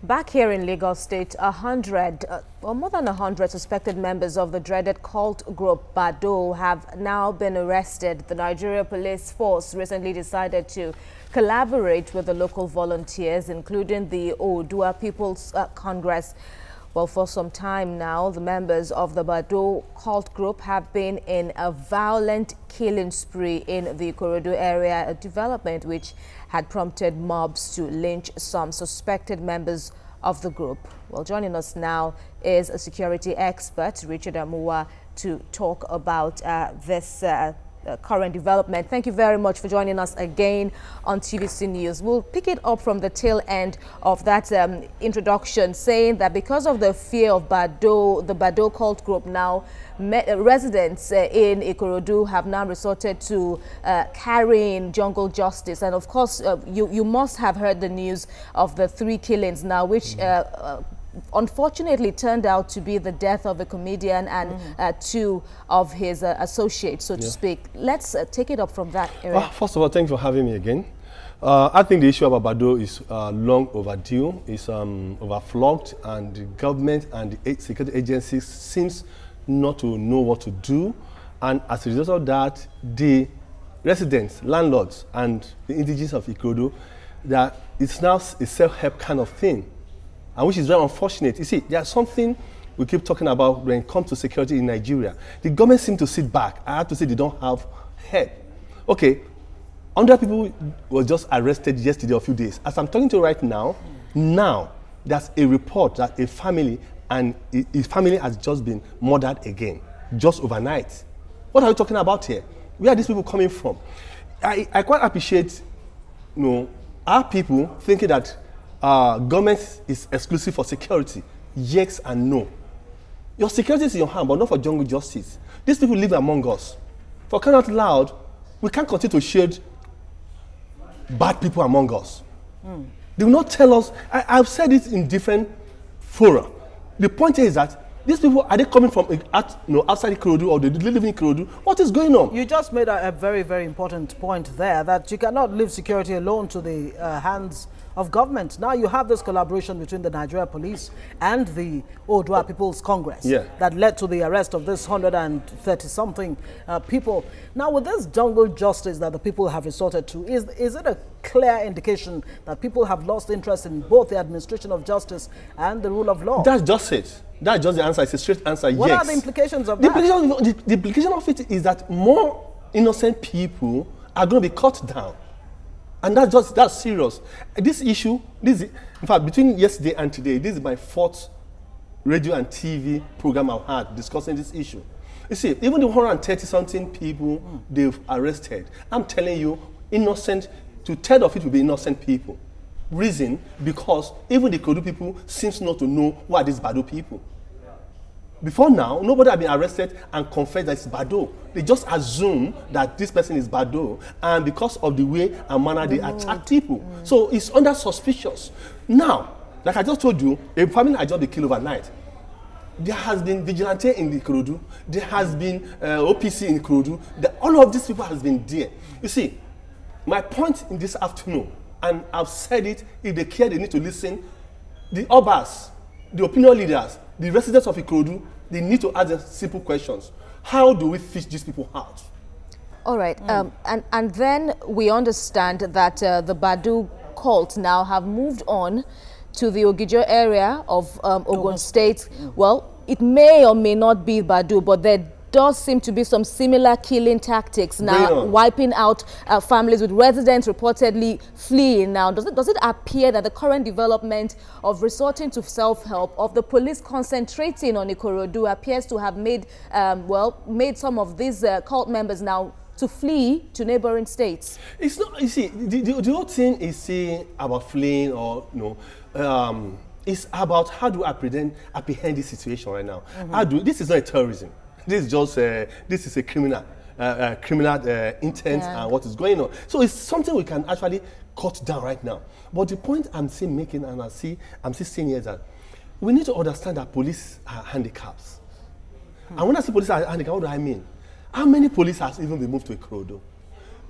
Back here in Lagos State, 100 or more than 100 suspected members of the dreaded cult group Badoo have now been arrested. The Nigeria police force recently decided to collaborate with the local volunteers, including the Oodua People's Congress. Well, for some time now, the members of the Badoo cult group have been in a violent killing spree in the Ikorodu area, a development which had prompted mobs to lynch some suspected members of the group. Well, joining us now is a security expert, Richard Amuwa, to talk about this current development. Thank you very much for joining us again on TVC News. We'll pick it up from the tail end of that introduction, saying that because of the fear of Badoo, the Badoo cult group now, residents in Ikorodu have now resorted to carrying jungle justice. And of course, you must have heard the news of the 3 killings now, which unfortunately turned out to be the death of a comedian and 2 of his associates, so to speak. Let's take it up from that area. First of all, thanks for having me again. I think the issue about Badoo is long overdue. It's overflogged, and the government and the security agencies seems not to know what to do. And as a result of that, the residents, landlords, and the indigenous of Ikorodu, that it's now a self-help kind of thing, and which is very unfortunate. You see, there's something we keep talking about when it comes to security in Nigeria. The government seems to sit back. I have to say they don't have help. Okay, 100 people were just arrested yesterday or a few days. As I'm talking to you right now, there's a report that a family and his family has just been murdered again, just overnight. What are we talking about here? Where are these people coming from? I quite appreciate, our people thinking that government is exclusive for security. Yes and no. Your security is in your hand, but not for jungle justice. These people live among us. For crying out loud, we can't continue to shield bad people among us. They will not tell us. I've said it in different fora. The point is that these people, are they coming from outside Ikorodu, or they live in Ikorodu? What is going on? You just made a very, very important point there, that you cannot leave security alone to the hands of government. Now you have this collaboration between the Nigeria police and the Oodua People's Congress that led to the arrest of this 130-something people. Now, with this jungle justice that the people have resorted to, is it a clear indication that people have lost interest in both the administration of justice and the rule of law? That's just it. That's just the answer. It's a straight answer, What are the implications of that? The implication of it is that more innocent people are going to be cut down. And that's serious. This issue, in fact, between yesterday and today, this is my 4th radio and TV program I've had discussing this issue. You see, even the 130-something people they've arrested, I'm telling you, innocent, 2/3 of it will be innocent people. Reason, because even the Ikorodu people seems not to know who are these Badoo people. Before now, nobody had been arrested and confessed that it's Badoo. They just assume that this person is Badoo, and because of the way and manner they attack people. So it's under suspicious. Now, like I just told you, a family had just been killed overnight. There has been vigilante in the Ikorodu. There has been OPC in Ikorodu. All of these people has been there. You see, my point in this afternoon, and I've said it, if they care, they need to listen. The Obas, the opinion leaders, the residents of Ikorodu, they need to ask them simple questions. How do we fish these people out? All right. And then we understand that the Badoo cult now have moved on to the Ogijo area of Ogun State. Well, it may or may not be Badoo, but there does seem to be some similar killing tactics now, wiping out families, with residents reportedly fleeing now. Does it appear that the current development of resorting to self-help, of the police concentrating on Ikorodu, appears to have made made some of these cult members now to flee to neighboring states? It's not. You see, the whole thing is about fleeing, or it's about how do we apprehend this situation right now. This is not a terrorism. This is just this is a criminal intent and what is going on. So it's something we can actually cut down right now. But the point I'm still making, and I'm still saying here, is that we need to understand that police are handicaps. And when I say police are handicapped, what do I mean? How many police has even been moved to Ikorodu?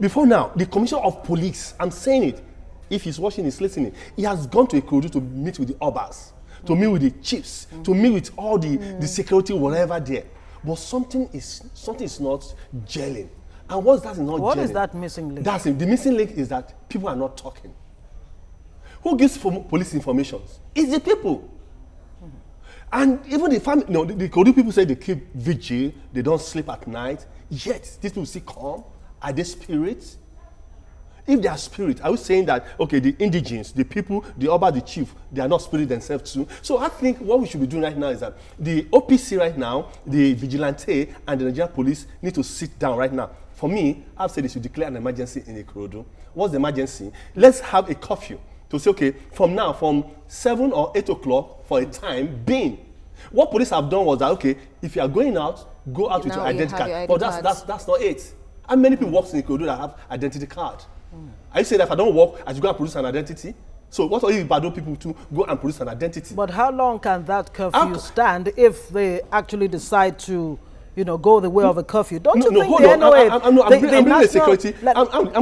Before now, the commissioner of police, I'm saying it, If he's watching, he's listening. He has gone to Ikorodu to meet with the Obas, to meet with the chiefs, to meet with all the security, whatever there. But something is not gelling. And what is that missing link? The missing link is that people are not talking. Who gives police information? It's the people. And even the family, the Ikorodu people say they keep vigil, they don't sleep at night. Yet, these people still come. Are they spirits? If they are spirit, are we saying that, okay, the indigenes, the people, the Oba, the chief, they are not spirit themselves too? So I think what we should be doing right now is that the OPC right now, the vigilante and the Nigerian police need to sit down right now. For me, I've said they should declare an emergency in Ikorodu. What's the emergency? Let's have a curfew to say, okay, from now, from 7 or 8 o'clock for a time being. What police have done was that, okay, if you are going out, go out with your identity card. But that's not it. How many people work in Ikorodu that have identity card? Are you saying that if I don't work, I should go and produce an identity? So what are you Badoo people to go and produce an identity? But how long can that curfew stand if they actually decide to, go the way of a curfew? Don't you think the NOA... I'm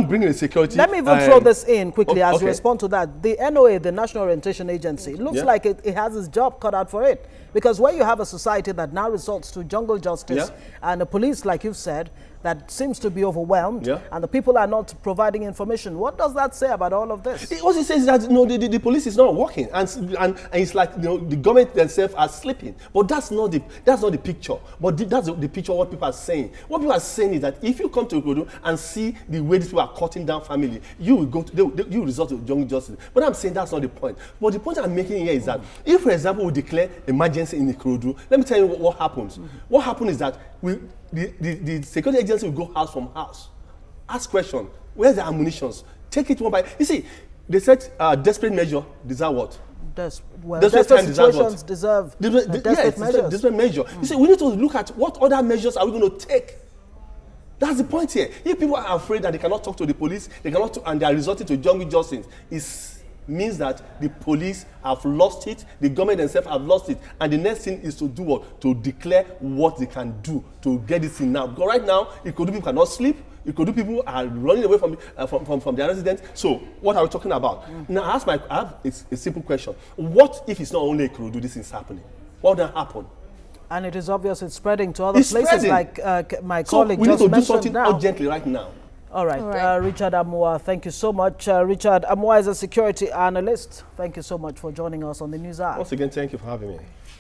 bringing the security. Let me even throw this in quickly as you respond to that. The NOA, the National Orientation Agency, looks like it has its job cut out for it. Because when you have a society that now resorts to jungle justice and the police, like you've said, that seems to be overwhelmed and the people are not providing information, what does that say about all of this? What it says is that the police is not working and it's like the government themselves are sleeping. But that's not the picture. But that's the picture of what people are saying. What people are saying is that if you come to Ikorodu and see the way these people are cutting down family, you will you resort to jungle justice. But I'm saying that's not the point. But the point I'm making here is that if, for example, we declare emergency in Ikorodu, let me tell you what happens. What happens is that the security agency will go house from house, ask questions, where's the ammunitions, take it one by. You see, they said desperate measure deserve what? Desperate situations deserve desperate measures. Desperate measure. You see, we need to look at what other measures are we going to take. That's the point here. If people are afraid that they cannot talk to the police, they cannot, and they are resorting to jungle justice, it means that the police have lost it, the government themselves have lost it, and the next thing is to do what? To declare what they can do to get this thing now. Because right now, Ikorodu people cannot sleep, Ikorodu people are running away from their residents. So, what are we talking about? Now, I have a simple question. What if it's not only Ikorodu this is happening? What will happen? And it is obvious it's spreading to other places, like my colleague just mentioned. We need to do something now. urgently right now. All right. Richard Amuwa, thank you so much. Richard Amuwa is a security analyst. Thank you so much for joining us on the News Hour. Once again, thank you for having me.